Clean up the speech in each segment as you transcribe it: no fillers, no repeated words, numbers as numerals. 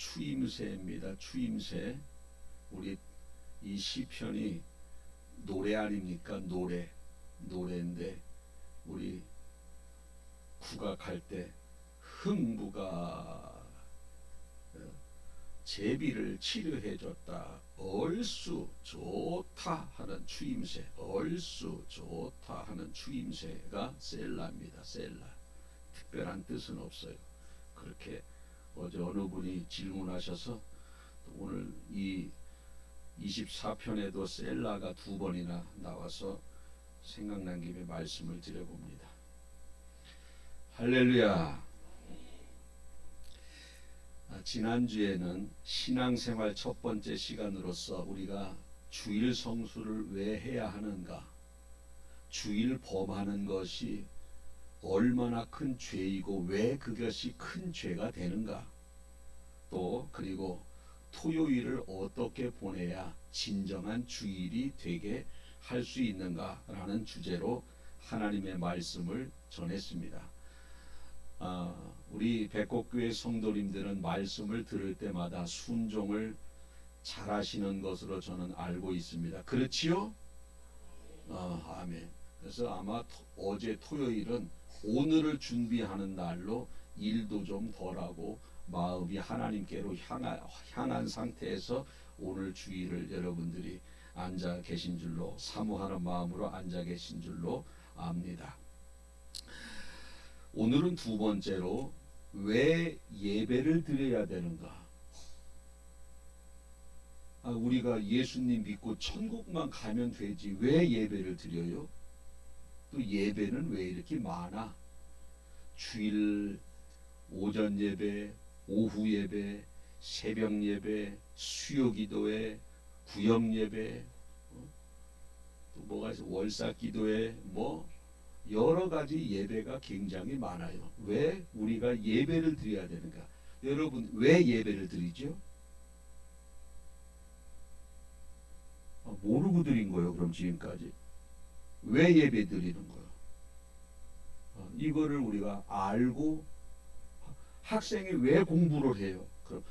추임새입니다. 추임새. 우리 이 시편이 노래 아닙니까? 노래인데 우리 국악할 때 흥부가 제비를 치료해 줬다. 얼쑤 좋다 하는 추임새, 얼쑤 좋다 하는 추임새가 셀라입니다. 셀라. 특별한 뜻은 없어요. 그렇게 어제 어느 분이 질문하셔서 오늘 이 24편에도 셀라가 2번이나 나와서 생각난 김에 말씀을 드려봅니다. 할렐루야. 지난주에는 신앙생활 첫 번째 시간으로서 우리가 주일 성수를 왜 해야 하는가, 주일 범하는 것이 얼마나 큰 죄이고 왜 그것이 큰 죄가 되는가, 또 그리고 토요일을 어떻게 보내야 진정한 주일이 되게 할 수 있는가라는 주제로 하나님의 말씀을 전했습니다. 우리 백곡교회 성도님들은 말씀을 들을 때마다 순종을 잘하시는 것으로 저는 알고 있습니다. 그렇지요? 아멘. 그래서 아마 어제 토요일은 오늘을 준비하는 날로 일도 좀 덜하고 마음이 하나님께로 향한 상태에서 오늘 주일을 여러분들이 앉아 계신 줄로, 사모하는 마음으로 앉아 계신 줄로 압니다. 오늘은 두 번째로 왜 예배를 드려야 되는가? 우리가 예수님 믿고 천국만 가면 되지 왜 예배를 드려요? 또 예배는 왜 이렇게 많아? 주일 오전 예배, 오후 예배, 새벽 예배, 수요 기도회, 구역 예배, 또 뭐가 있어? 월사 기도회, 뭐 여러 가지 예배가 굉장히 많아요. 왜 우리가 예배를 드려야 되는가? 여러분 왜 예배를 드리죠? 모르고 드린 거예요. 그럼 지금까지 왜 예배 드리는 거예요? 이거를 우리가 알고, 학생이 왜 공부를 해요? 그럼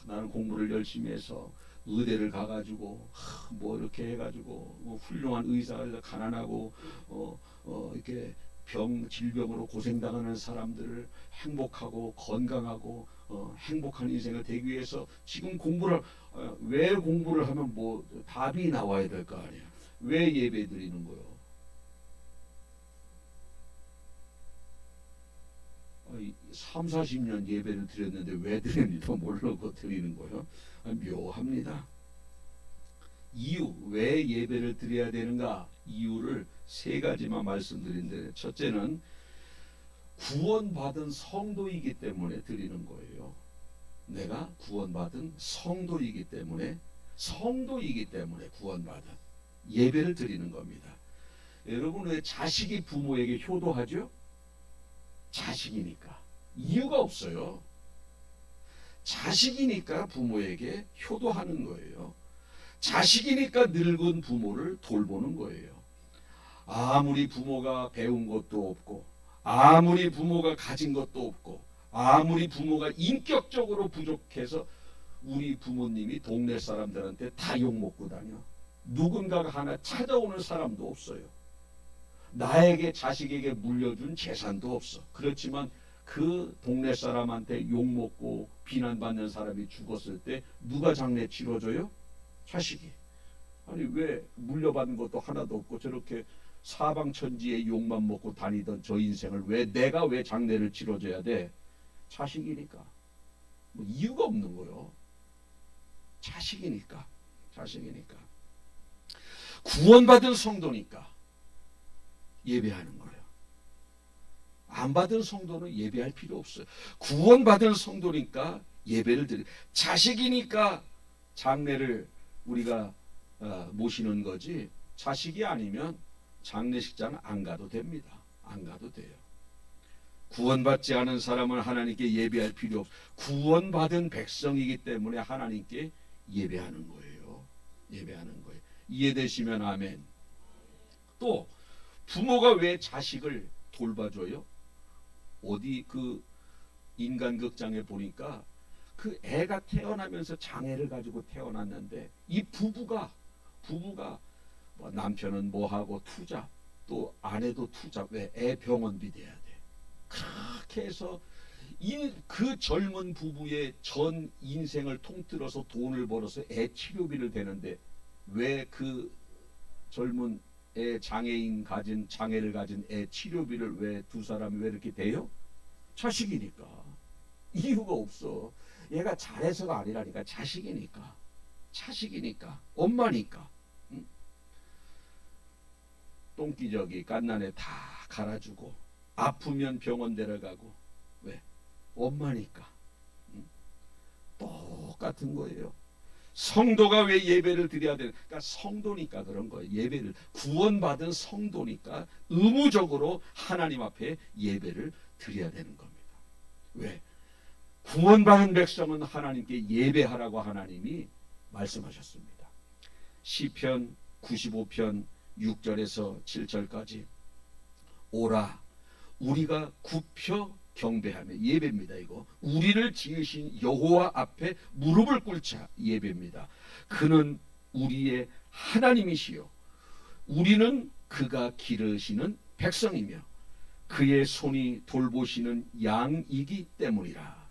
나는 공부를 열심히 해서 의대를 가가지고 뭐 이렇게 해가지고 뭐 훌륭한 의사가 가난하고 이렇게 질병으로 고생당하는 사람들을 행복하고 건강하고 행복한 인생을 되기 위해서 지금 공부를 왜 공부를 하면 뭐 답이 나와야 될 거 아니야. 왜 예배 드리는 거요? 30-40년 예배를 드렸는데 왜 드립니까? 모르고 드리는 거예요. 묘합니다. 이유, 왜 예배를 드려야 되는가? 이유를 세 가지만 말씀드린데, 첫째는 구원받은 성도이기 때문에 드리는 거예요. 내가 구원받은 성도이기 때문에 구원받은 예배를 드리는 겁니다. 여러분 왜 자식이 부모에게 효도하죠? 자식이니까. 이유가 없어요. 자식이니까 부모에게 효도하는 거예요. 자식이니까 늙은 부모를 돌보는 거예요. 아무리 부모가 배운 것도 없고, 아무리 부모가 가진 것도 없고, 아무리 부모가 인격적으로 부족해서 우리 부모님이 동네 사람들한테 다 욕먹고 다녀. 누군가가 하나 찾아오는 사람도 없어요. 나에게, 자식에게 물려준 재산도 없어. 그렇지만 그 동네 사람한테 욕먹고 비난받는 사람이 죽었을 때 누가 장례 치러줘요? 자식이. 아니 왜 물려받은 것도 하나도 없고 저렇게 사방천지에 욕만 먹고 다니던 저 인생을 내가 왜 장례를 치러줘야 돼? 자식이니까. 뭐 이유가 없는 거요. 자식이니까. 구원받은 성도니까 예배하는 거예요. 안 받은 성도는 예배할 필요 없어요. 구원받은 성도니까 예배를 드리. 자식이니까 장례를 우리가 모시는 거지. 자식이 아니면 장례식장 안 가도 됩니다. 안 가도 돼요. 구원받지 않은 사람은 하나님께 예배할 필요 없어요. 구원받은 백성이기 때문에 하나님께 예배하는 거예요. 이해되시면 아멘. 또 부모가 왜 자식을 돌봐줘요? 어디 그 인간극장에 보니까 그 애가 태어나면서 장애를 가지고 태어났는데 이 부부가 뭐 남편은 뭐하고 투잡, 또 아내도 투잡, 왜 애 병원비 돼야 돼. 그렇게 해서 그 젊은 부부의 전 인생을 통틀어서 돈을 벌어서 애 치료비를 대는데 왜 그 젊은 애 장애를 가진 애 치료비를 왜 두 사람이 왜 이렇게 대요? 자식이니까. 이유가 없어. 얘가 잘해서가 아니라니까. 자식이니까 엄마니까. 응? 똥기저귀 갓난에 다 갈아주고 아프면 병원 데려가고. 왜? 엄마니까. 응? 똑같은 거예요. 성도가 왜 예배를 드려야 되는? 그러니까 성도니까 그런 거예요. 예배를 구원받은 성도니까 의무적으로 하나님 앞에 예배를 드려야 되는 겁니다. 왜? 구원받은 백성은 하나님께 예배하라고 하나님이 말씀하셨습니다. 시편 95편 6절에서 7절까지 오라 우리가 굽혀 경배하며 예배입니다. 이거 우리를 지으신 여호와 앞에 무릎을 꿇자 예배입니다. 그는 우리의 하나님이시요 우리는 그가 기르시는 백성이며 그의 손이 돌보시는 양이기 때문이라.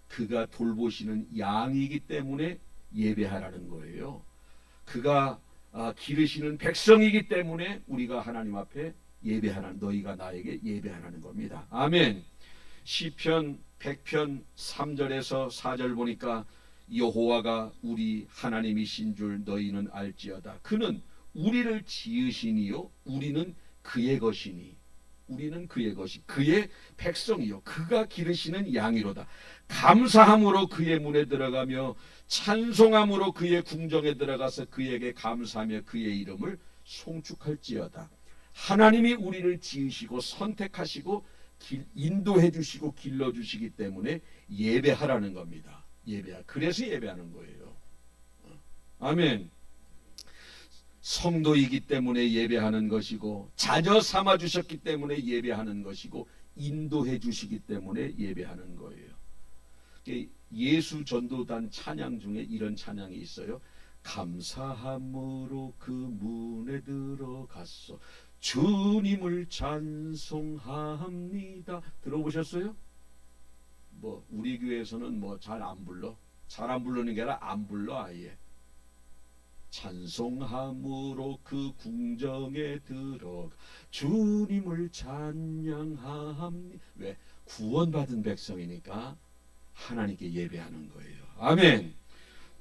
그가 돌보시는 양이기 때문에 예배하라는 거예요. 그가 기르시는 백성이기 때문에 우리가 하나님 앞에 예배하라는, 너희가 나에게 예배하라는 겁니다. 아멘. 시편 100편 3절에서 4절 보니까 여호와가 우리 하나님이신 줄 너희는 알지어다. 그는 우리를 지으시니요 우리는 그의 것이니 우리는 그의 것이 그의 백성이요 그가 기르시는 양이로다. 감사함으로 그의 문에 들어가며 찬송함으로 그의 궁정에 들어가서 그에게 감사하며 그의 이름을 송축할지어다. 하나님이 우리를 지으시고 선택하시고 인도해 주시고 길러 주시기 때문에 예배하라는 겁니다. 그래서 예배하는 거예요. 아멘. 성도이기 때문에 예배하는 것이고 자녀 삼아 주셨기 때문에 예배하는 것이고 인도해 주시기 때문에 예배하는 거예요. 예수 전도단 찬양 중에 이런 찬양이 있어요. 감사함으로 그 문에 들어갔어 주님을 찬송합니다. 들어보셨어요? 뭐 우리 교회에서는 뭐 잘 안 불러. 잘 안 부르는 게 아니라 안 불러 아예. 찬송함으로 그 궁정에 들어가 주님을 찬양합니다. 왜? 구원받은 백성이니까 하나님께 예배하는 거예요. 아멘.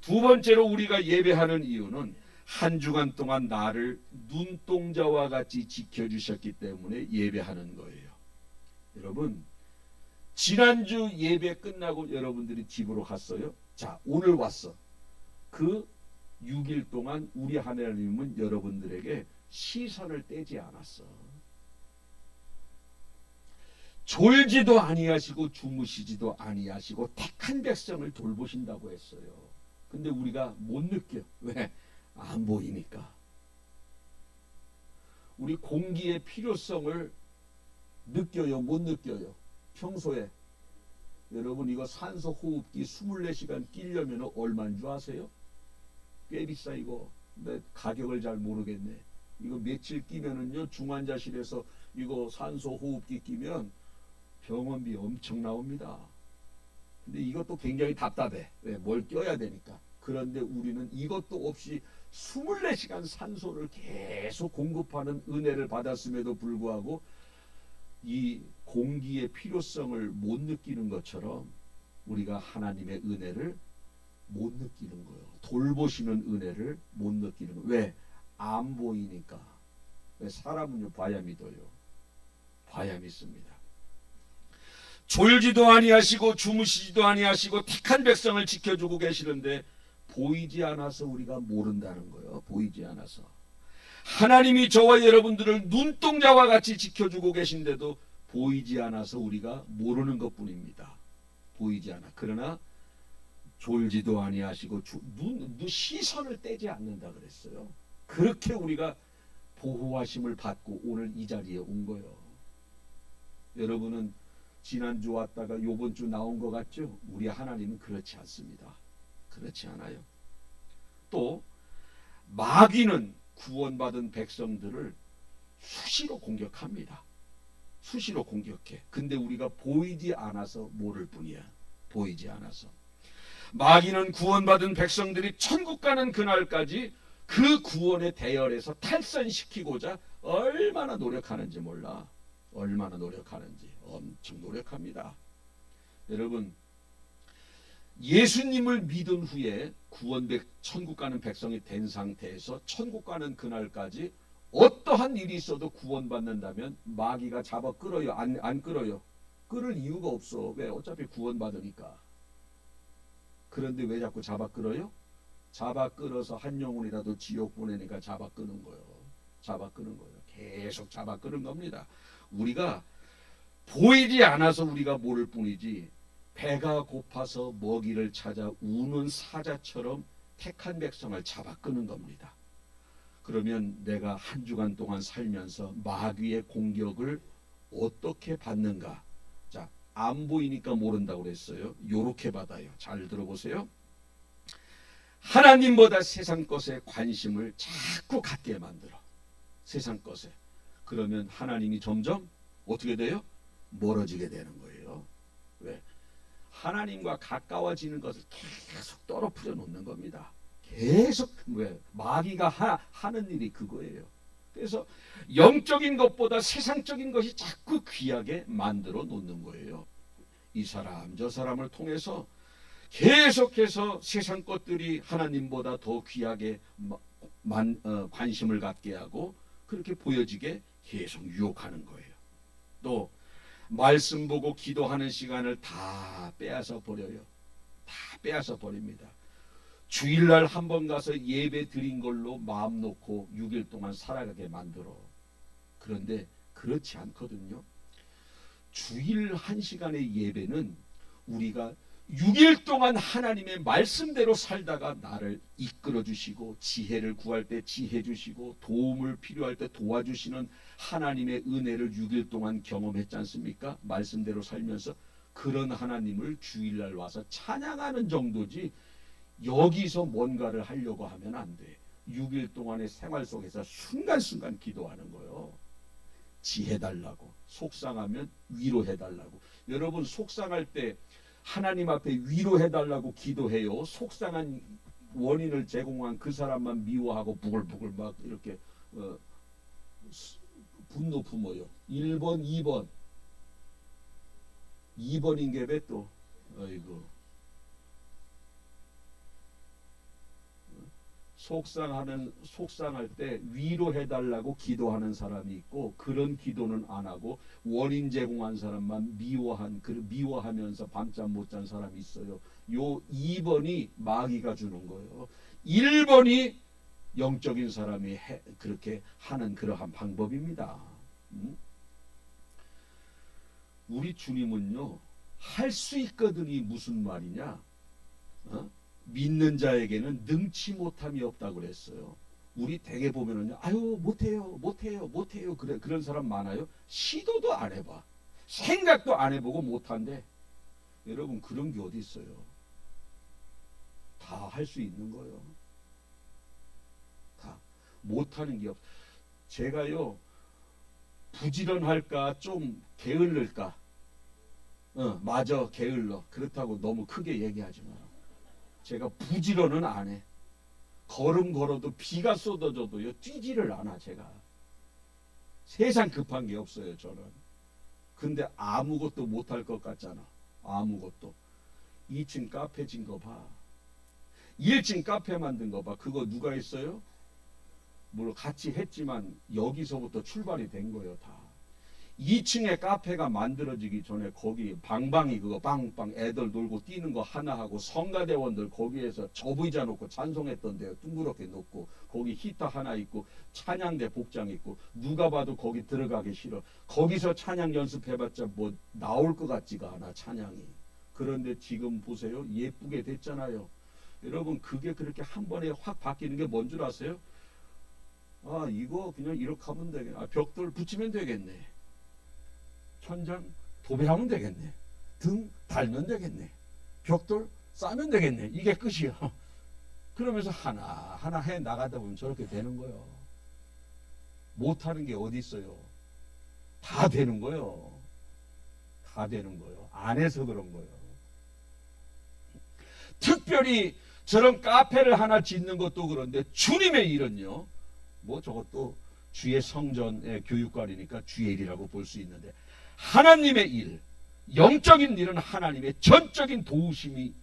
두 번째로 우리가 예배하는 이유는 한 주간 동안 나를 눈동자와 같이 지켜주셨기 때문에 예배하는 거예요. 여러분 지난주 예배 끝나고 여러분들이 집으로 갔어요. 자 오늘 왔어. 그 6일 동안 우리 하나님은 여러분들에게 시선을 떼지 않았어. 졸지도 아니하시고 주무시지도 아니하시고 택한 백성을 돌보신다고 했어요. 근데 우리가 못 느껴. 왜? 안 보이니까. 우리 공기의 필요성을 느껴요? 못 느껴요? 평소에 여러분 이거 산소 호흡기 24시간 끼려면 얼마인 줄 아세요? 꽤 비싸 이거. 근데 가격을 잘 모르겠네. 이거 며칠 끼면은요 중환자실에서 이거 산소 호흡기 끼면 병원비 엄청 나옵니다. 근데 이것도 굉장히 답답해. 왜? 뭘 껴야 되니까. 그런데 우리는 이것도 없이 24시간 산소를 계속 공급하는 은혜를 받았음에도 불구하고 이 공기의 필요성을 못 느끼는 것처럼 우리가 하나님의 은혜를 못 느끼는 거예요. 돌보시는 은혜를 못 느끼는 거예요. 왜? 안 보이니까. 왜? 사람은요 봐야 믿어요. 봐야 믿습니다. 졸지도 아니하시고 주무시지도 아니하시고 택한 백성을 지켜주고 계시는데 보이지 않아서 우리가 모른다는 거예요. 보이지 않아서. 하나님이 저와 여러분들을 눈동자와 같이 지켜주고 계신데도 보이지 않아서 우리가 모르는 것뿐입니다. 보이지 않아. 그러나 졸지도 아니하시고 시선을 떼지 않는다 그랬어요. 그렇게 우리가 보호하심을 받고 오늘 이 자리에 온 거예요. 여러분은 지난주 왔다가 요번 주 나온 것 같죠? 우리 하나님은 그렇지 않습니다. 그렇지 않아요. 또 마귀는 구원받은 백성들을 수시로 공격합니다. 수시로 공격해. 근데 우리가 보이지 않아서 모를 뿐이야. 보이지 않아서. 마귀는 구원받은 백성들이 천국 가는 그날까지 그 구원의 대열에서 탈선시키고자 얼마나 노력하는지 몰라. 얼마나 노력하는지 엄청 노력합니다. 여러분, 예수님을 믿은 후에 천국 가는 백성이 된 상태에서 천국 가는 그날까지 어떠한 일이 있어도 구원받는다면 마귀가 잡아 끌어요? 안 끌어요? 끌을 이유가 없어. 왜? 어차피 구원받으니까. 그런데 왜 자꾸 잡아 끌어요? 잡아 끌어서 한 영혼이라도 지옥 보내니까 잡아 끄는 거예요. 잡아 끄는 거예요. 계속 잡아 끄는 겁니다. 우리가 보이지 않아서 우리가 모를 뿐이지, 배가 고파서 먹이를 찾아 우는 사자처럼 택한 백성을 잡아 끄는 겁니다. 그러면 내가 한 주간 동안 살면서 마귀의 공격을 어떻게 받는가? 자, 안 보이니까 모른다고 그랬어요. 요렇게 받아요. 잘 들어보세요. 하나님보다 세상 것에 관심을 자꾸 갖게 만들어. 세상 것에. 그러면 하나님이 점점 어떻게 돼요? 멀어지게 되는 거예요. 왜? 하나님과 가까워지는 것을 계속 떨어뜨려 놓는 겁니다. 계속. 왜? 마귀가 하는 일이 그거예요. 그래서 영적인 것보다 세상적인 것이 자꾸 귀하게 만들어 놓는 거예요. 이 사람 저 사람을 통해서 계속해서 세상 것들이 하나님보다 더 귀하게 관심을 갖게 하고 그렇게 보여지게 계속 유혹하는 거예요. 또 말씀 보고 기도하는 시간을 다 빼앗아 버려요. 다 빼앗아 버립니다. 주일날 한 번 가서 예배 드린 걸로 마음 놓고 6일 동안 살아가게 만들어. 그런데 그렇지 않거든요. 주일 1시간의 예배는 우리가 6일 동안 하나님의 말씀대로 살다가 나를 이끌어 주시고 지혜를 구할 때 지혜 주시고 도움을 필요할 때 도와주시는 하나님의 은혜를 6일 동안 경험했지 않습니까? 말씀대로 살면서. 그런 하나님을 주일날 와서 찬양하는 정도지 여기서 뭔가를 하려고 하면 안 돼. 6일 동안의 생활 속에서 순간순간 기도하는 거예요. 지혜 달라고. 속상하면 위로해 달라고. 여러분, 속상할 때 하나님 앞에 위로해 달라고 기도해요? 속상한 원인을 제공한 그 사람만 미워하고 부글부글 막 이렇게 분노 품어요. 1번, 2번. 2번인 게 왜 또? 아이고. 속상할 때 위로해달라고 기도하는 사람이 있고, 그런 기도는 안 하고 원인 제공한 사람만 미워하면서 밤잠 못 잔 사람이 있어요. 요 2번이 마귀가 주는 거예요. 1번이 영적인 사람이 그렇게 하는 그러한 방법입니다. 우리 주님은요, 할 수 있거든이 무슨 말이냐? 믿는 자에게는 능치 못함이 없다고 그랬어요. 우리 대개 보면은요, 아유 못해요 그래. 그런 사람 많아요. 시도도 안 해봐. 생각도 안 해보고 못한대. 여러분, 그런 게 어디 있어요? 다 할 수 있는 거예요. 다 못하는 게 없어. 제가요, 부지런할까 좀 게을를까? 맞아, 게을러. 그렇다고 너무 크게 얘기하지 마라. 제가 부지런은 안 해. 걸음 걸어도 비가 쏟아져도요, 뛰지를 않아. 제가 세상 급한 게 없어요, 저는. 근데 아무것도 못할 것 같잖아. 아무것도. 2층 카페 진 거 봐. 1층 카페 만든 거 봐. 그거 누가 했어요? 물론 같이 했지만 여기서부터 출발이 된 거예요. 다 2층에 카페가 만들어지기 전에 거기 방방이 그거 빵빵 애들 놀고 뛰는 거 하나 하고 성가대원들 거기에서 접의자 놓고 찬송했던데요. 둥그렇게 놓고 거기 히터 하나 있고 찬양대 복장 있고 누가 봐도 거기 들어가기 싫어. 거기서 찬양 연습해봤자 뭐 나올 것 같지가 않아, 찬양이. 그런데 지금 보세요, 예쁘게 됐잖아요. 여러분, 그게 그렇게 한 번에 확 바뀌는 게 뭔 줄 아세요? 이거 그냥 이렇게 하면 되겠네. 벽돌 붙이면 되겠네. 천장 도배하면 되겠네. 등 달면 되겠네. 벽돌 싸면 되겠네. 이게 끝이야. 그러면서 하나하나 해 나가다 보면 저렇게 되는 거예요. 못하는 게 어디 있어요. 다 되는 거예요. 다 되는 거예요. 안 해서 그런 거예요. 특별히 저런 카페를 하나 짓는 것도 그런데 주님의 일은요. 뭐 저것도 주의 성전의 교육관이니까 주의 일이라고 볼 수 있는데 하나님의 일, 영적인 일은 하나님의 전적인 도우심이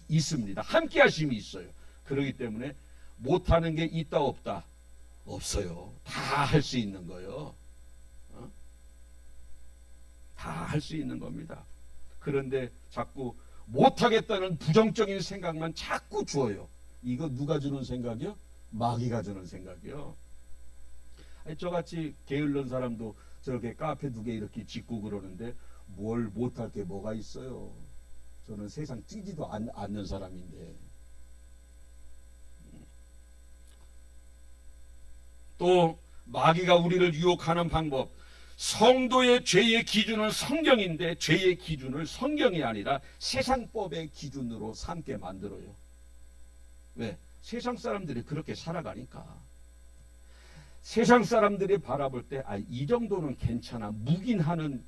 있습니다. 함께 하심이 있어요. 그렇기 때문에 못하는 게 있다 없다? 없어요. 다 할 수 있는 거예요. 다 할 수 있는 겁니다. 그런데 자꾸 못하겠다는 부정적인 생각만 자꾸 주어요. 이거 누가 주는 생각이요? 마귀가 주는 생각이요. 저같이 게을른 사람도 저렇게 카페 2개 이렇게 짓고 그러는데 뭘 못할 게 뭐가 있어요. 저는 세상 뛰지도 않는 사람인데. 또 마귀가 우리를 유혹하는 방법, 성도의 죄의 기준은 성경인데 죄의 기준을 성경이 아니라 세상법의 기준으로 삼게 만들어요. 왜? 세상 사람들이 그렇게 살아가니까. 세상 사람들이 바라볼 때 이 정도는 괜찮아. 묵인하는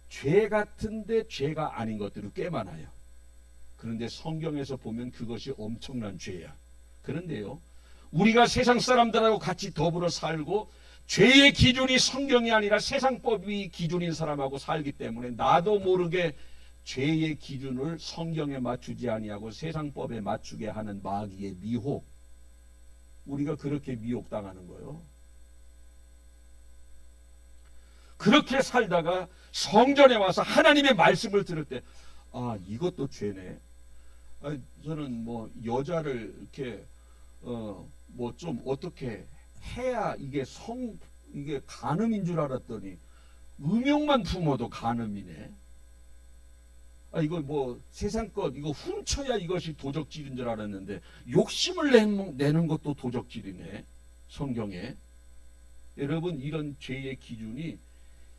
죄 같은데 죄가 아닌 것들이 꽤 많아요. 그런데 성경에서 보면 그것이 엄청난 죄야. 그런데요, 우리가 세상 사람들하고 같이 더불어 살고 죄의 기준이 성경이 아니라 세상법이 기준인 사람하고 살기 때문에 나도 모르게 죄의 기준을 성경에 맞추지 아니하고 세상법에 맞추게 하는 마귀의 미혹. 우리가 그렇게 미혹당하는 거예요. 그렇게 살다가 성전에 와서 하나님의 말씀을 들을 때 이것도 죄네. 저는 뭐 여자를 이렇게 뭐 좀 어떻게 해야 이게 이게 간음인 줄 알았더니 음욕만 품어도 간음이네. 이거 뭐 세상 것 이거 훔쳐야 이것이 도적질인 줄 알았는데 욕심을 내는 것도 도적질이네. 성경에. 여러분, 이런 죄의 기준이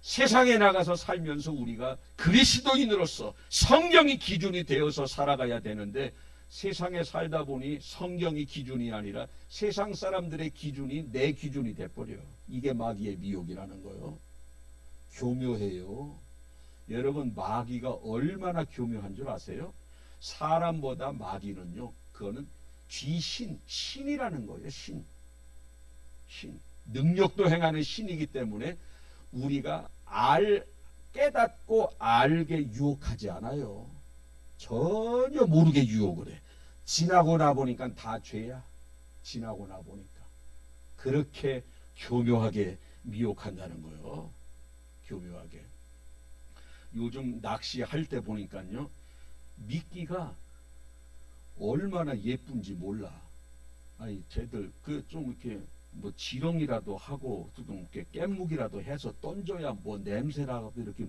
세상에 나가서 살면서 우리가 그리스도인으로서 성경이 기준이 되어서 살아가야 되는데 세상에 살다 보니 성경이 기준이 아니라 세상 사람들의 기준이 내 기준이 돼버려요. 이게 마귀의 미혹이라는 거예요. 교묘해요. 여러분, 마귀가 얼마나 교묘한 줄 아세요? 사람보다 마귀는요, 그거는 신이라는 거예요. 신. 능력도 행하는 신이기 때문에 우리가 깨닫고 알게 유혹하지 않아요. 전혀 모르게 유혹을 해. 지나고 나 보니까 다 죄야. 지나고 나 보니까. 그렇게 교묘하게 미혹한다는 거예요. 교묘하게. 요즘 낚시할 때 보니까요, 미끼가 얼마나 예쁜지 몰라. 쟤들 좀 이렇게 뭐 지렁이라도 하고 좀 이렇게 깻묵이라도 해서 던져야 뭐 냄새라도 이렇게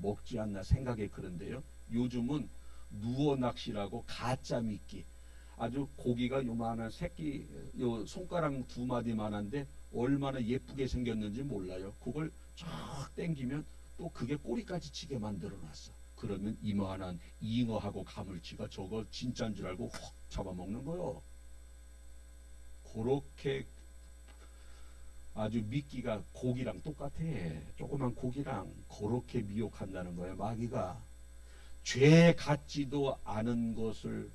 먹지 않나 생각이 그런데요. 요즘은 누워 낚시라고 가짜 미끼. 아주 고기가 요만한 새끼 요 손가락 2마디만한데 얼마나 예쁘게 생겼는지 몰라요. 그걸 쫙 당기면 또 그게 꼬리까지 치게 만들어놨어. 그러면 이만한 잉어하고 가물치가 저거 진짜인 줄 알고 확 잡아먹는 거요. 그렇게 아주 미끼가 고기랑 똑같아. 조그만 고기랑 그렇게 미혹한다는 거예요. 마귀가 죄 같지도 않은 것을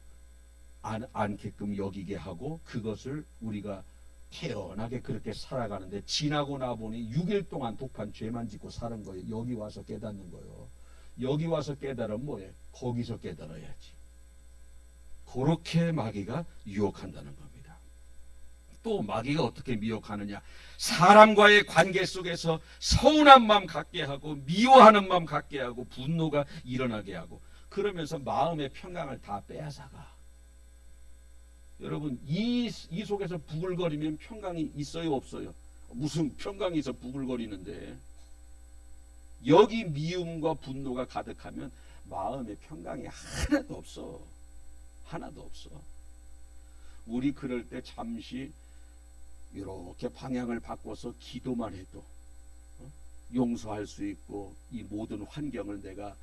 않게끔 여기게 하고 그것을 우리가 태연하게 그렇게 살아가는데 지나고 나보니 6일 동안 독한 죄만 짓고 사는 거예요. 여기 와서 깨닫는 거예요. 여기 와서 깨달으면 뭐예요? 거기서 깨달아야지. 그렇게 마귀가 유혹한다는 겁니다. 또 마귀가 어떻게 미혹하느냐? 사람과의 관계 속에서 서운한 마음 갖게 하고 미워하는 마음 갖게 하고 분노가 일어나게 하고 그러면서 마음의 평강을 다 빼앗아가. 여러분, 이 속에서 부글거리면 평강이 있어요 없어요? 무슨 평강이 있어 부글거리는데. 여기 미움과 분노가 가득하면 마음의 평강이 하나도 없어. 하나도 없어. 우리 그럴 때 잠시 이렇게 방향을 바꿔서 기도만 해도 용서할 수 있고 이 모든 환경을 내가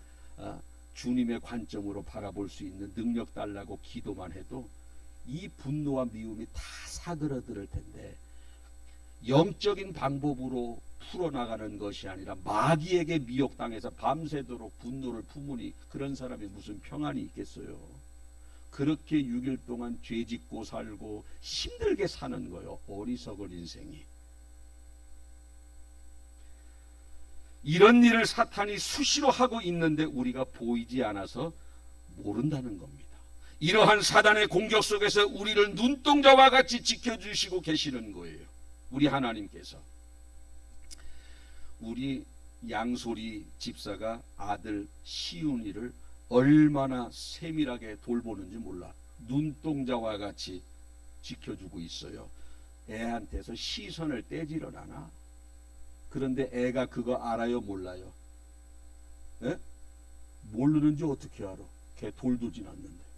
주님의 관점으로 바라볼 수 있는 능력 달라고 기도만 해도 이 분노와 미움이 다 사그러들 텐데, 영적인 방법으로 풀어나가는 것이 아니라 마귀에게 미혹당해서 밤새도록 분노를 품으니 그런 사람이 무슨 평안이 있겠어요. 그렇게 6일 동안 죄짓고 살고 힘들게 사는 거예요. 어리석은 인생이. 이런 일을 사탄이 수시로 하고 있는데 우리가 보이지 않아서 모른다는 겁니다. 이러한 사단의 공격 속에서 우리를 눈동자와 같이 지켜주시고 계시는 거예요. 우리 하나님께서. 우리 양소리 집사가 아들 시윤이를 얼마나 세밀하게 돌보는지 몰라. 눈동자와 같이 지켜주고 있어요. 애한테서 시선을 떼지를 않아. 그런데 애가 그거 알아요, 몰라요? 에? 모르는지 어떻게 알아? 걔 돌도 지났는데.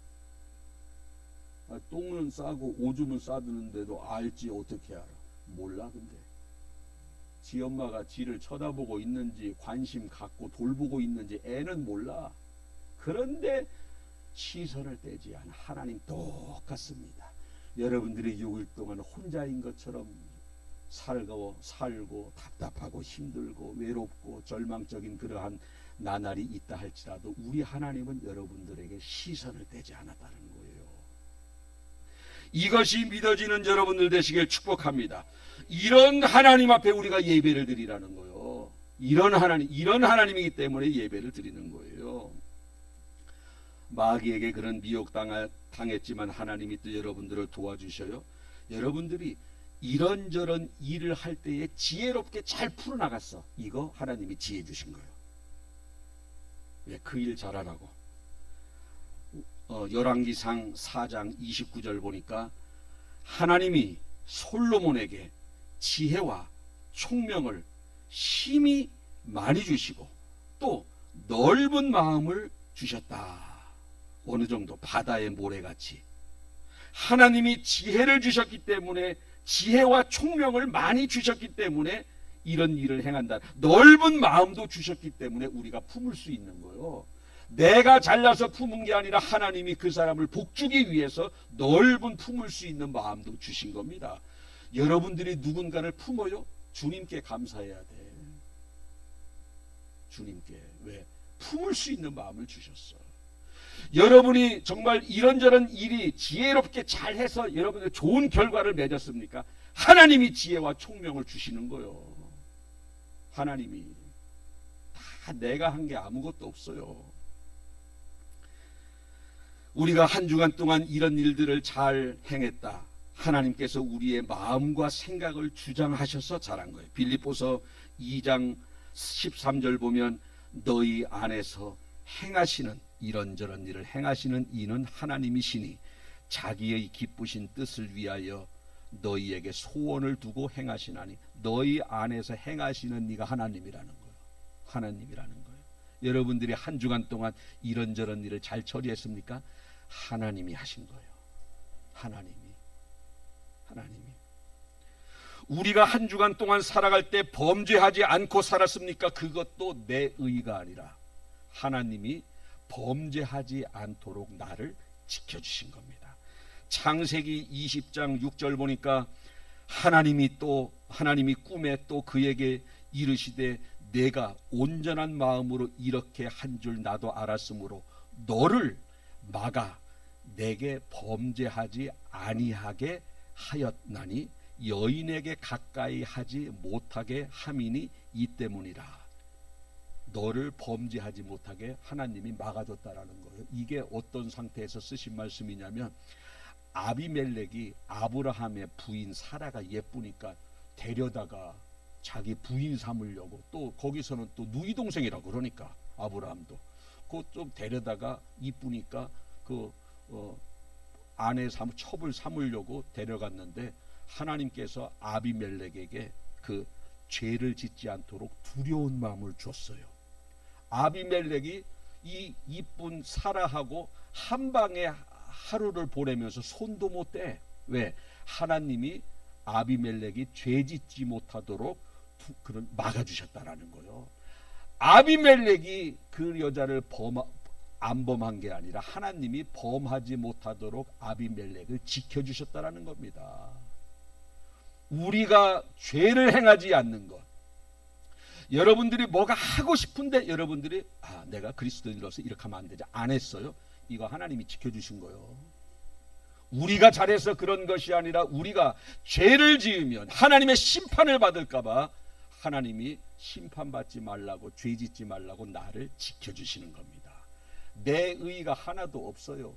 똥은 싸고 오줌은 싸드는데도 알지 어떻게 알아? 몰라. 근데 지 엄마가 지를 쳐다보고 있는지 관심 갖고 돌보고 있는지 애는 몰라. 그런데 시선을 떼지 않아. 하나님 똑같습니다. 여러분들이 6일 동안 혼자인 것처럼 살고 답답하고 힘들고 외롭고 절망적인 그러한 나날이 있다 할지라도 우리 하나님은 여러분들에게 시선을 떼지 않았다는 거예요. 이것이 믿어지는 여러분들 되시길 축복합니다. 이런 하나님 앞에 우리가 예배를 드리라는 거예요. 이런 하나님이기 때문에 예배를 드리는 거예요. 마귀에게 그런 미혹당했지만 하나님이 또 여러분들을 도와주셔요. 여러분들이 이런저런 일을 할 때에 지혜롭게 잘 풀어나갔어. 이거 하나님이 지혜 주신 거예요. 왜? 그 일 잘하라고. 열왕기상 4장 29절 보니까 하나님이 솔로몬에게 지혜와 총명을 심히 많이 주시고 또 넓은 마음을 주셨다. 어느 정도 바다의 모래같이. 하나님이 지혜를 주셨기 때문에, 지혜와 총명을 많이 주셨기 때문에 이런 일을 행한다. 넓은 마음도 주셨기 때문에 우리가 품을 수 있는 거예요. 내가 잘나서 품은 게 아니라 하나님이 그 사람을 복주기 위해서 넓은 품을 수 있는 마음도 주신 겁니다. 여러분들이 누군가를 품어요? 주님께 감사해야 돼. 주님께. 왜? 품을 수 있는 마음을 주셨어. 여러분이 정말 이런저런 일이 지혜롭게 잘해서 여러분들 좋은 결과를 맺었습니까? 하나님이 지혜와 총명을 주시는 거예요. 하나님이. 다 내가 한 게 아무것도 없어요. 우리가 한 주간 동안 이런 일들을 잘 행했다. 하나님께서 우리의 마음과 생각을 주장하셔서 잘한 거예요. 빌립보서 2장 13절 보면 너희 안에서 행하시는, 이런저런 일을 행하시는 이는 하나님이시니 자기의 기쁘신 뜻을 위하여 너희에게 소원을 두고 행하시나니. 너희 안에서 행하시는 이가 하나님이라는 거예요. 하나님이라는 거예요. 여러분들이 한 주간 동안 이런저런 일을 잘 처리했습니까? 하나님이 하신 거예요. 하나님이. 우리가 한 주간 동안 살아갈 때 범죄하지 않고 살았습니까? 그것도 내 의가 아니라 하나님이 범죄하지 않도록 나를 지켜주신 겁니다. 창세기 20장 6절 보니까 하나님이 꿈에 또 그에게 이르시되 내가 온전한 마음으로 이렇게 한 줄 나도 알았으므로 너를 막아 내게 범죄하지 아니하게 하였나니 여인에게 가까이 하지 못하게 함이니 이 때문이라. 너를 범죄하지 못하게 하나님이 막아줬다라는 거예요. 이게 어떤 상태에서 쓰신 말씀이냐면, 아비멜렉이 아브라함의 부인 사라가 예쁘니까 데려다가 자기 부인 삼으려고, 또 거기서는 또 누이 동생이라고 그러니까 아브라함도 그것 좀 데려다가 이쁘니까 아내 첩을 삼으려고 데려갔는데 하나님께서 아비멜렉에게 그 죄를 짓지 않도록 두려운 마음을 줬어요. 아비멜렉이 이 이쁜 사라하고 한 방에 하루를 보내면서 손도 못 대. 왜? 하나님이 아비멜렉이 죄 짓지 못하도록 그런 막아주셨다라는 거예요. 아비멜렉이 그 여자를 안 범한 게 아니라 하나님이 범하지 못하도록 아비멜렉을 지켜주셨다라는 겁니다. 우리가 죄를 행하지 않는 것, 여러분들이 뭐가 하고 싶은데 여러분들이 내가 그리스도인으로서 이렇게 하면 안 되지, 안 했어요. 이거 하나님이 지켜주신 거예요. 우리가 잘해서 그런 것이 아니라 우리가 죄를 지으면 하나님의 심판을 받을까 봐 하나님이 심판받지 말라고, 죄 짓지 말라고 나를 지켜주시는 겁니다. 내 의의가 하나도 없어요.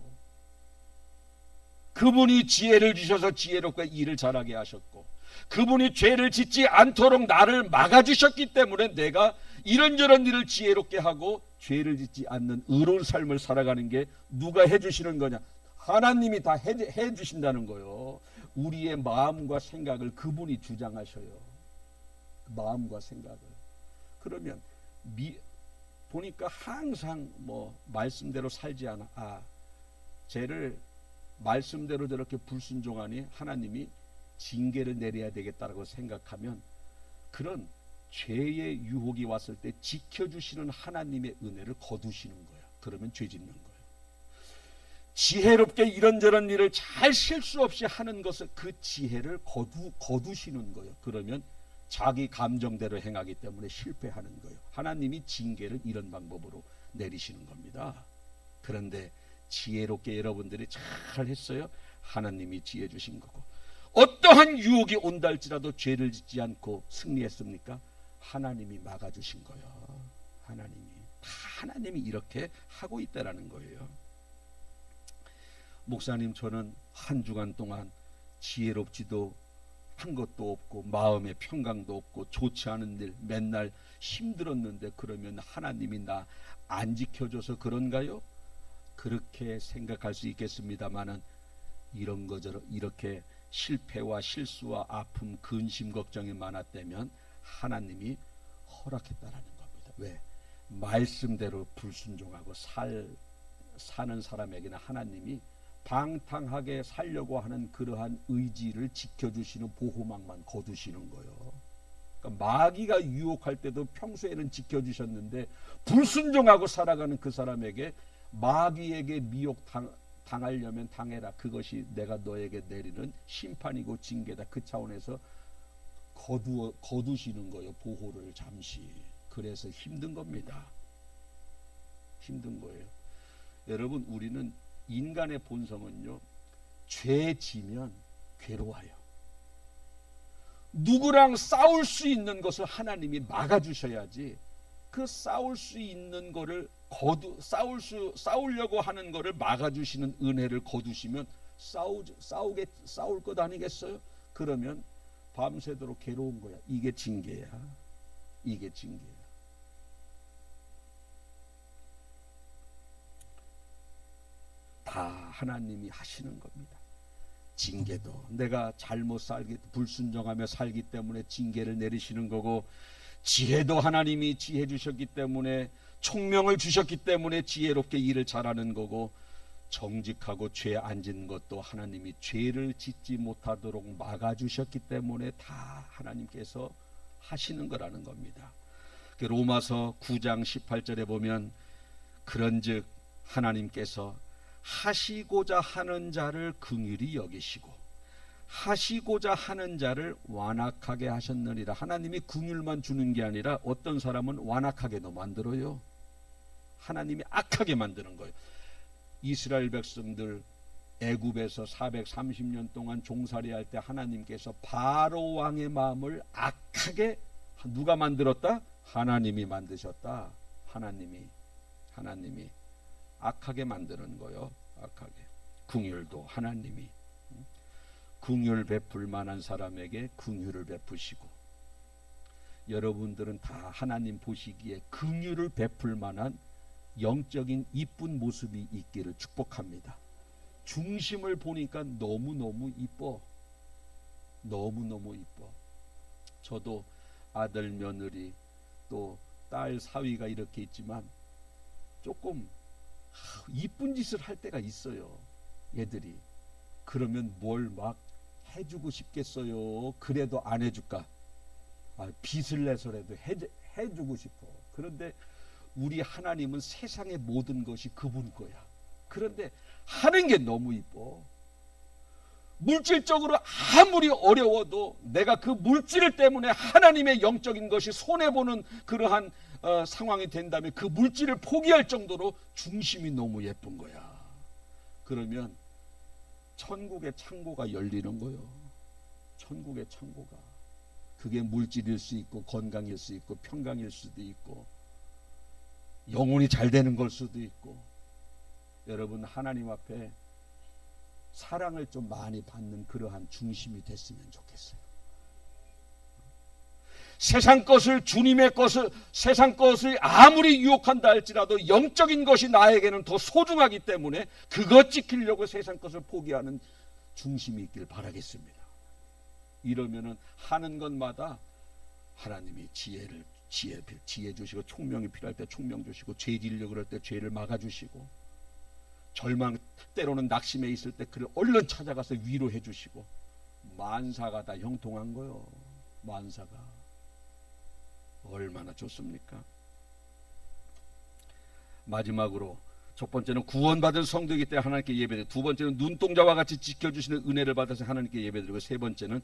그분이 지혜를 주셔서 지혜롭게 일을 잘하게 하셨고, 그분이 죄를 짓지 않도록 나를 막아주셨기 때문에 내가 이런저런 일을 지혜롭게 하고 죄를 짓지 않는 의로운 삶을 살아가는 게 누가 해주시는 거냐? 하나님이 다 해주신다는 거예요. 우리의 마음과 생각을 그분이 주장하셔요. 마음과 생각을. 그러면 보니까 항상 말씀대로 살지 않아. 죄를 말씀대로 저렇게 불순종하니 하나님이 징계를 내려야 되겠다라고 생각하면 그런 죄의 유혹이 왔을 때 지켜주시는 하나님의 은혜를 거두시는 거야. 그러면 죄 짓는 거예요. 지혜롭게 이런저런 일을 잘 실수 없이 하는 것을 그 지혜를 거두시는 거예요. 그러면 자기 감정대로 행하기 때문에 실패하는 거예요. 하나님이 징계를 이런 방법으로 내리시는 겁니다. 그런데 지혜롭게 여러분들이 잘 했어요. 하나님이 지혜 주신 거고, 어떠한 유혹이 온다 할지라도 죄를 짓지 않고 승리했습니까? 하나님이 막아주신 거예요. 하나님이 이렇게 하고 있다라는 거예요. 목사님, 저는 한 주간 동안 지혜롭지도 한 것도 없고 마음의 평강도 없고 좋지 않은 일 맨날 힘들었는데 그러면 하나님이 나 안 지켜줘서 그런가요? 그렇게 생각할 수 있겠습니다만은 이런 거저런 이렇게 실패와 실수와 아픔, 근심, 걱정이 많았다면 하나님이 허락했다라는 겁니다. 왜? 말씀대로 불순종하고 사는 사람에게는 하나님이 방탕하게 살려고 하는 그러한 의지를 지켜주시는 보호막만 거두시는 거예요. 그러니까 마귀가 유혹할 때도 평소에는 지켜주셨는데 불순종하고 살아가는 그 사람에게 마귀에게 미혹 당하려면 당해라. 그것이 내가 너에게 내리는 심판이고 징계다. 그 차원에서 거두시는 거예요. 보호를 잠시. 그래서 힘든 겁니다. 힘든 거예요. 여러분, 우리는 인간의 본성은요, 죄 지면 괴로워요. 누구랑 싸울 수 있는 것을 하나님이 막아주셔야지, 그 싸울 수 있는 거를 싸우려고 하는 거를 막아주시는 은혜를 거두시면 싸울 것 아니겠어요? 그러면 밤새도록 괴로운 거야. 이게 징계야. 이게 징계야. 다 하나님이 하시는 겁니다. 징계도 내가 불순종하며 살기 때문에 징계를 내리시는 거고, 지혜도 하나님이 지혜 주셨기 때문에, 총명을 주셨기 때문에 지혜롭게 일을 잘하는 거고, 정직하고 죄 안 짓는 것도 하나님이 죄를 짓지 못하도록 막아주셨기 때문에 다 하나님께서 하시는 거라는 겁니다. 로마서 9장 18절에 보면 그런즉 하나님께서 하시고자 하는 자를 긍휼히 여기시고 하시고자 하는 자를 완악하게 하셨느니라. 하나님이 긍휼만 주는 게 아니라 어떤 사람은 완악하게도 만들어요. 하나님이 악하게 만드는 거예요. 이스라엘 백성들 애굽에서 430년 동안 종살이할 때 하나님께서 바로 왕의 마음을 악하게 누가 만들었다? 하나님이 만드셨다. 하나님이 악하게 만드는 거요. 악하게. 긍휼도 하나님이 긍휼 베풀 만한 사람에게 긍휼을 베푸시고, 여러분들은 다 하나님 보시기에 긍휼을 베풀 만한 영적인 이쁜 모습이 있기를 축복합니다. 중심을 보니까 너무너무 이뻐. 너무너무 이뻐. 저도 아들, 며느리, 또 딸, 사위가 이렇게 있지만 조금 이쁜 짓을 할 때가 있어요. 얘들이. 그러면 뭘 막 해주고 싶겠어요? 그래도 안 해줄까? 빚을 내서라도 해주고 싶어. 그런데 우리 하나님은 세상의 모든 것이 그분 거야. 그런데 하는 게 너무 이뻐. 물질적으로 아무리 어려워도 내가 그 물질 때문에 하나님의 영적인 것이 손해보는 그러한 상황이 된다면 그 물질을 포기할 정도로 중심이 너무 예쁜 거야. 그러면 천국의 창고가 열리는 거요. 천국의 창고가. 그게 물질일 수 있고 건강일 수 있고 평강일 수도 있고 영혼이 잘 되는 걸 수도 있고. 여러분, 하나님 앞에 사랑을 좀 많이 받는 그러한 중심이 됐으면 좋겠어요. 세상 것을, 주님의 것을, 세상 것을 아무리 유혹한다 할지라도 영적인 것이 나에게는 더 소중하기 때문에 그것 지키려고 세상 것을 포기하는 중심이 있길 바라겠습니다. 이러면은 하는 것마다 하나님이 지혜 주시고, 총명이 필요할 때 총명 주시고, 죄 지으려고 그럴 때 죄를 막아주시고, 절망 때로는 낙심해 있을 때 그를 얼른 찾아가서 위로해 주시고, 만사가 다 형통한 거요. 만사가 얼마나 좋습니까? 마지막으로 첫 번째는 구원받은 성도이기 때문에 하나님께 예배드리고, 두 번째는 눈동자와 같이 지켜주시는 은혜를 받아서 하나님께 예배드리고, 세 번째는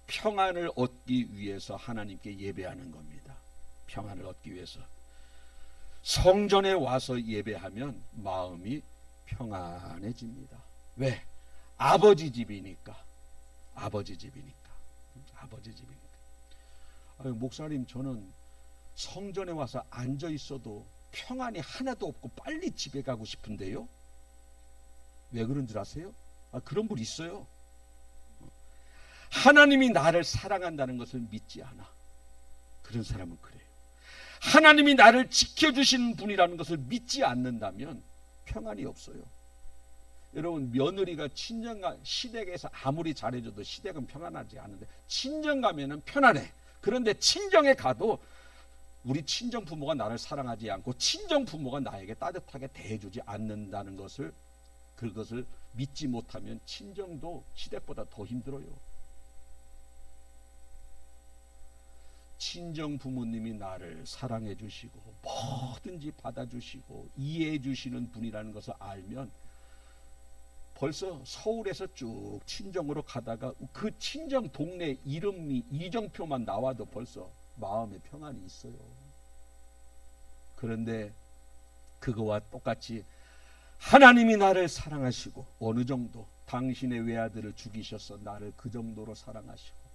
평안을 얻기 위해서 하나님께 예배하는 겁니다. 평안을 얻기 위해서 성전에 와서 예배하면 마음이 평안해집니다. 왜? 아버지 집이니까. 아버지 집이니까. 아버지 집이니까. 목사님, 저는 성전에 와서 앉아 있어도 평안이 하나도 없고 빨리 집에 가고 싶은데요. 왜 그런 줄 아세요? 그런 분 있어요. 하나님이 나를 사랑한다는 것을 믿지 않아. 그런 사람은 그래요. 하나님이 나를 지켜주시는 분이라는 것을 믿지 않는다면 평안이 없어요. 여러분, 며느리가 친정가 시댁에서 아무리 잘해줘도 시댁은 평안하지 않은데 친정 가면은 편안해. 그런데 친정에 가도 우리 친정 부모가 나를 사랑하지 않고 친정 부모가 나에게 따뜻하게 대해주지 않는다는 것을, 그것을 믿지 못하면 친정도 시댁보다 더 힘들어요. 친정 부모님이 나를 사랑해 주시고 뭐든지 받아주시고 이해해 주시는 분이라는 것을 알면 벌써 서울에서 쭉 친정으로 가다가 그 친정 동네 이름이 이정표만 나와도 벌써 마음에 평안이 있어요. 그런데 그거와 똑같이 하나님이 나를 사랑하시고 어느 정도 당신의 외아들을 죽이셔서 나를 그 정도로 사랑하시고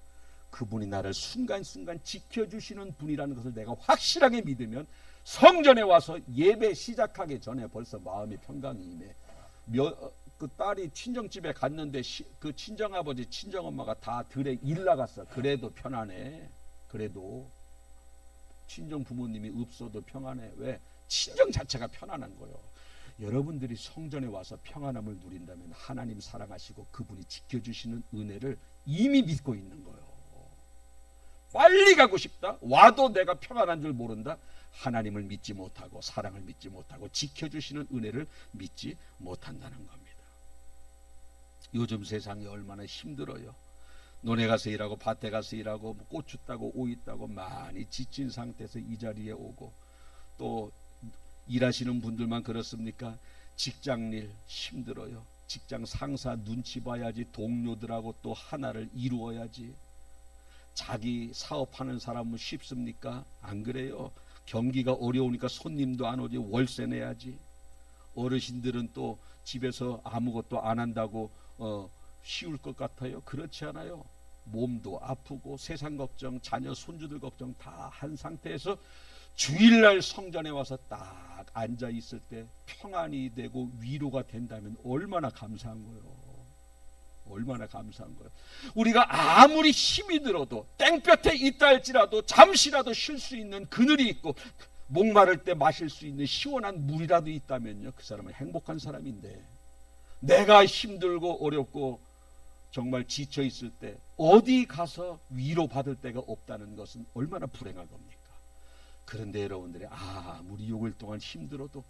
그분이 나를 순간순간 지켜주시는 분이라는 것을 내가 확실하게 믿으면 성전에 와서 예배 시작하기 전에 벌써 마음의 평강이 임해. 그 딸이 친정집에 갔는데 그 친정아버지 친정엄마가 다 들에 일 나갔어. 그래도 편안해. 그래도 친정 부모님이 없어도 편안해. 왜? 친정 자체가 편안한 거예요. 여러분들이 성전에 와서 평안함을 누린다면 하나님 사랑하시고 그분이 지켜주시는 은혜를 이미 믿고 있는 거예요. 빨리 가고 싶다. 와도 내가 평안한 줄 모른다. 하나님을 믿지 못하고 사랑을 믿지 못하고 지켜주시는 은혜를 믿지 못한다는 겁니다. 요즘 세상이 얼마나 힘들어요. 논에 가서 일하고 밭에 가서 일하고 고추 따고 오이 따고 많이 지친 상태에서 이 자리에 오고, 또 일하시는 분들만 그렇습니까? 직장일 힘들어요. 직장 상사 눈치 봐야지, 동료들하고 또 하나를 이루어야지. 자기 사업하는 사람은 쉽습니까? 안 그래요. 경기가 어려우니까 손님도 안 오지, 월세 내야지. 어르신들은 또 집에서 아무것도 안 한다고 쉬울 것 같아요? 그렇지 않아요. 몸도 아프고 세상 걱정, 자녀 손주들 걱정 다 한 상태에서 주일날 성전에 와서 딱 앉아 있을 때 평안이 되고 위로가 된다면 얼마나 감사한 거예요. 얼마나 감사한 거예요. 우리가 아무리 힘이 들어도 땡볕에 있다 할지라도 잠시라도 쉴 수 있는 그늘이 있고 목마를 때 마실 수 있는 시원한 물이라도 있다면요, 그 사람은 행복한 사람인데, 내가 힘들고 어렵고 정말 지쳐 있을 때 어디 가서 위로받을 데가 없다는 것은 얼마나 불행한 겁니까? 그런데 여러분들이 아무리 6일 동안 힘들어도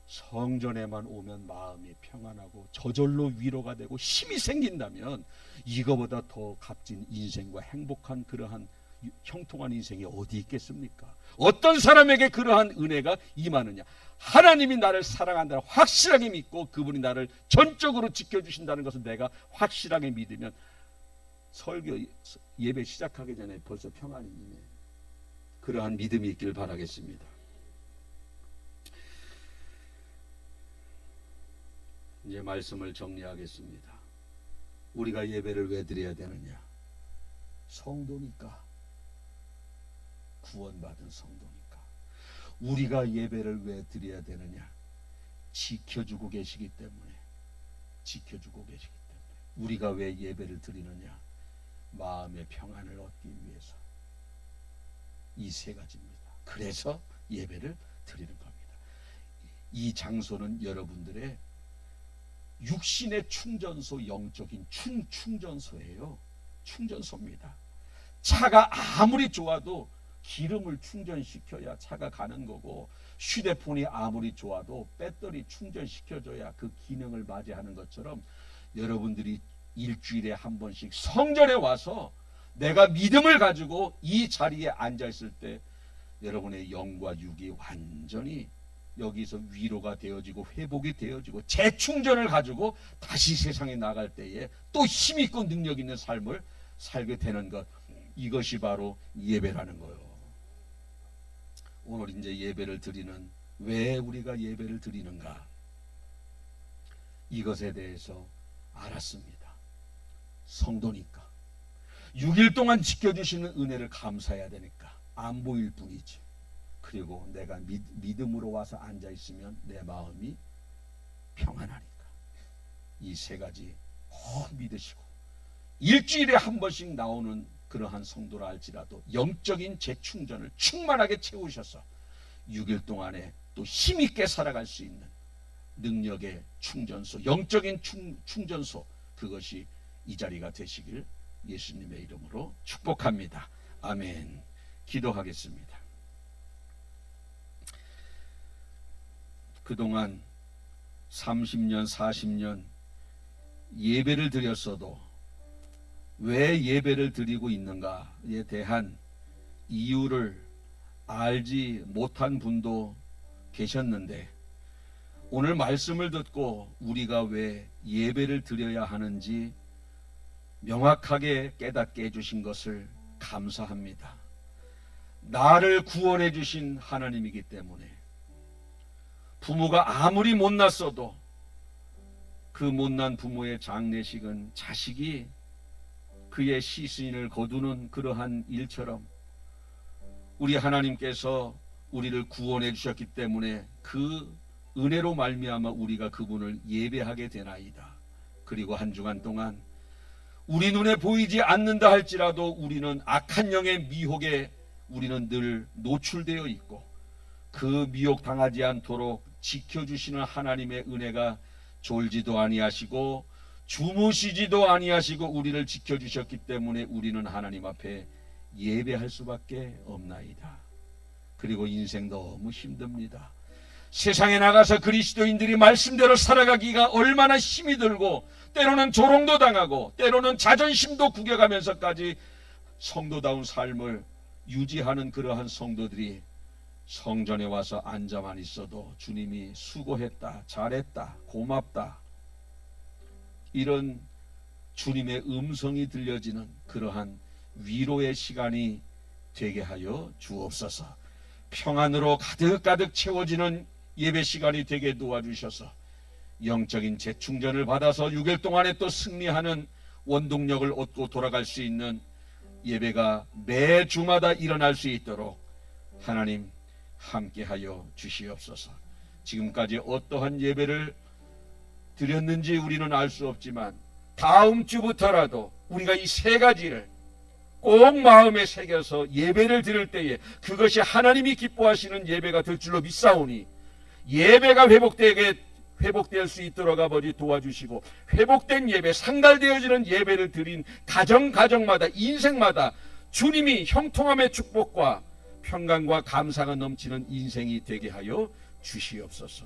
성전에만 오면 마음이 평안하고 저절로 위로가 되고 힘이 생긴다면 이거보다 더 값진 인생과 행복한 그러한 형통한 인생이 어디 있겠습니까? 어떤 사람에게 그러한 은혜가 임하느냐? 하나님이 나를 사랑한다는 확실하게 믿고 그분이 나를 전적으로 지켜주신다는 것을 내가 확실하게 믿으면 설교 예배 시작하기 전에 벌써 평안이 임해. 그러한 믿음이 있길 바라겠습니다. 이제 말씀을 정리하겠습니다. 우리가 예배를 왜 드려야 되느냐? 성도니까. 구원받은 성도니까. 우리가 예배를 왜 드려야 되느냐? 지켜주고 계시기 때문에. 지켜주고 계시기 때문에. 우리가 왜 예배를 드리느냐? 마음의 평안을 얻기 위해서. 이 세 가지입니다. 그래서 예배를 드리는 겁니다. 이 장소는 여러분들의 육신의 충전소, 영적인 충전소예요. 충전소입니다. 차가 아무리 좋아도 기름을 충전시켜야 차가 가는 거고, 휴대폰이 아무리 좋아도 배터리 충전시켜줘야 그 기능을 맞이하는 것처럼 여러분들이 일주일에 한 번씩 성전에 와서 내가 믿음을 가지고 이 자리에 앉아있을 때 여러분의 영과 육이 완전히 여기서 위로가 되어지고 회복이 되어지고 재충전을 가지고 다시 세상에 나갈 때에 또 힘있고 능력 있는 삶을 살게 되는 것, 이것이 바로 예배라는 거예요. 오늘 이제 예배를 드리는, 왜 우리가 예배를 드리는가, 이것에 대해서 알았습니다. 성도니까, 6일 동안 지켜주시는 은혜를 감사해야 되니까, 안 보일 뿐이지. 그리고 내가 믿음으로 와서 앉아있으면 내 마음이 평안하니까. 이 세 가지 꼭 믿으시고, 일주일에 한 번씩 나오는 그러한 성도라 할지라도 영적인 재충전을 충만하게 채우셔서 6일 동안에 또 힘있게 살아갈 수 있는 능력의 충전소, 영적인 충전소, 그것이 이 자리가 되시길 예수님의 이름으로 축복합니다. 아멘. 기도하겠습니다. 그동안 30년, 40년 예배를 드렸어도 왜 예배를 드리고 있는가에 대한 이유를 알지 못한 분도 계셨는데, 오늘 말씀을 듣고 우리가 왜 예배를 드려야 하는지 명확하게 깨닫게 해주신 것을 감사합니다. 나를 구원해 주신 하나님이기 때문에 부모가 아무리 못났어도 그 못난 부모의 장례식은 자식이 그의 시신을 거두는 그러한 일처럼 우리 하나님께서 우리를 구원해 주셨기 때문에 그 은혜로 말미암아 우리가 그분을 예배하게 되나이다. 그리고 한 주간 동안 우리 눈에 보이지 않는다 할지라도 우리는 악한 영의 미혹에 우리는 늘 노출되어 있고, 그 미혹 당하지 않도록 지켜주시는 하나님의 은혜가 졸지도 아니하시고 주무시지도 아니하시고 우리를 지켜주셨기 때문에 우리는 하나님 앞에 예배할 수밖에 없나이다. 그리고 인생 너무 힘듭니다. 세상에 나가서 그리스도인들이 말씀대로 살아가기가 얼마나 힘이 들고, 때로는 조롱도 당하고 때로는 자존심도 구겨가면서까지 성도다운 삶을 유지하는 그러한 성도들이 성전에 와서 앉아만 있어도 주님이 수고했다, 잘했다, 고맙다, 이런 주님의 음성이 들려지는 그러한 위로의 시간이 되게 하여 주옵소서. 평안으로 가득가득 채워지는 예배 시간이 되게 도와주셔서 영적인 재충전을 받아서 6일 동안에 또 승리하는 원동력을 얻고 돌아갈 수 있는 예배가 매 주마다 일어날 수 있도록 하나님 함께하여 주시옵소서. 지금까지 어떠한 예배를 드렸는지 우리는 알 수 없지만 다음 주부터라도 우리가 이 세 가지를 꼭 마음에 새겨서 예배를 드릴 때에 그것이 하나님이 기뻐하시는 예배가 될 줄로 믿사오니, 예배가 회복될 수 있도록 아버지 도와주시고, 회복된 예배, 상달되어지는 예배를 드린 가정마다 인생마다 주님이 형통함의 축복과 평강과 감사가 넘치는 인생이 되게 하여 주시옵소서.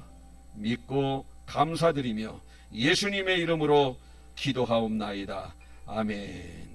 믿고 감사드리며 예수님의 이름으로 기도하옵나이다. 아멘.